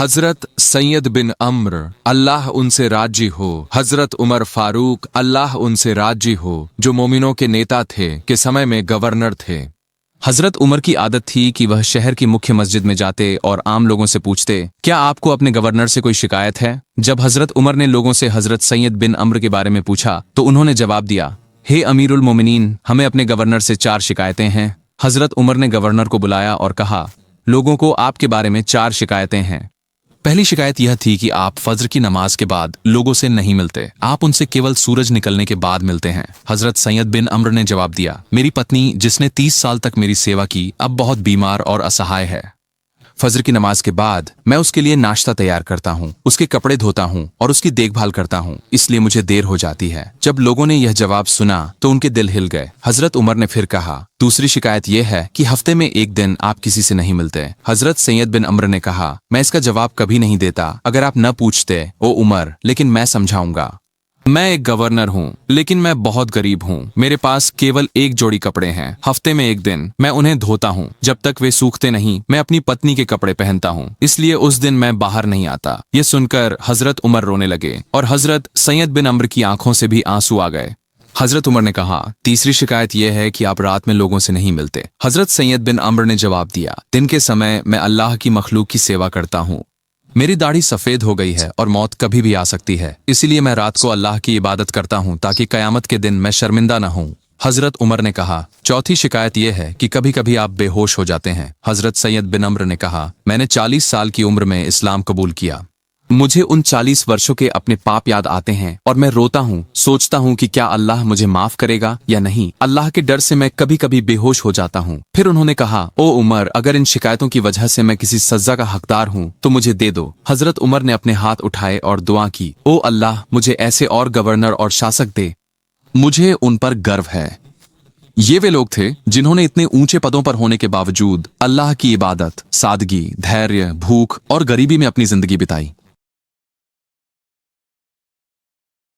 हजरत सैयद बिन अम्र अल्लाह उनसे राजी हो, हजरत उमर फारूक अल्लाह उनसे राजी हो, जो मोमिनों के नेता थे के समय में गवर्नर थे। हजरत उमर की आदत थी कि वह शहर की मुख्य मस्जिद में जाते और आम लोगों से पूछते, क्या आपको अपने गवर्नर से कोई शिकायत है? जब हजरत उमर ने लोगों से हजरत सैयद बिन अम्र के बारे में पूछा तो उन्होंने जवाब दिया, हे अमीरुल मोमिनीन, हमें अपने गवर्नर से 4 शिकायतें हैं। हजरत उमर ने गवर्नर को बुलाया और कहा, लोगों को आपके बारे में 4 शिकायतें हैं। पहली शिकायत यह थी कि आप फज्र की नमाज के बाद लोगों से नहीं मिलते, आप उनसे केवल सूरज निकलने के बाद मिलते हैं। हजरत सैयद बिन अम्र ने जवाब दिया, मेरी पत्नी जिसने 30 साल तक मेरी सेवा की अब बहुत बीमार और असहाय है। फज्र की नमाज के बाद मैं उसके लिए नाश्ता तैयार करता हूँ, उसके कपड़े धोता हूँ और उसकी देखभाल करता हूँ, इसलिए मुझे देर हो जाती है। जब लोगों ने यह जवाब सुना तो उनके दिल हिल गए। हजरत उमर ने फिर कहा, दूसरी शिकायत यह है कि हफ्ते में एक दिन आप किसी से नहीं मिलते। हजरत सैयद बिन अम्र ने कहा, मैं इसका जवाब कभी नहीं देता अगर आप न पूछते ओ उमर, लेकिन मैं समझाऊंगा। मैं एक गवर्नर हूँ, लेकिन मैं बहुत गरीब हूँ। मेरे पास केवल एक जोड़ी कपड़े हैं। हफ्ते में एक दिन मैं उन्हें धोता हूँ। जब तक वे सूखते नहीं मैं अपनी पत्नी के कपड़े पहनता हूँ, इसलिए उस दिन मैं बाहर नहीं आता। ये सुनकर हजरत उमर रोने लगे और हजरत सैयद बिन अम्र की आंखों से भी आंसू आ गए। हजरत उमर ने कहा, तीसरी शिकायत यह है कि आप रात में लोगों से नहीं मिलते। हजरत सैयद बिन अम्र ने जवाब दिया, दिन के समय मैं अल्लाह की मखलूक की सेवा करता हूँ। मेरी दाढ़ी सफेद हो गई है और मौत कभी भी आ सकती है, इसीलिए मैं रात को अल्लाह की इबादत करता हूँ ताकि कयामत के दिन मैं शर्मिंदा न हूँ। हजरत उमर ने कहा, चौथी शिकायत यह है कि कभी कभी आप बेहोश हो जाते हैं। हजरत सैयद बिन अम्र ने कहा, मैंने 40 साल की उम्र में इस्लाम कबूल किया। मुझे उन 40 वर्षों के अपने पाप याद आते हैं और मैं रोता हूँ, सोचता हूँ कि क्या अल्लाह मुझे माफ करेगा या नहीं। अल्लाह के डर से मैं कभी कभी बेहोश हो जाता हूँ। फिर उन्होंने कहा, ओ उमर, अगर इन शिकायतों की वजह से मैं किसी सजा का हकदार हूँ तो मुझे दे दो। हजरत उमर ने अपने हाथ उठाए और दुआ की, ओ अल्लाह, मुझे ऐसे और गवर्नर और शासक दे, मुझे उन पर गर्व है। ये वे लोग थे जिन्होंने इतने ऊंचे पदों पर होने के बावजूद अल्लाह की इबादत, सादगी, धैर्य, भूख और गरीबी में अपनी जिंदगी बिताई।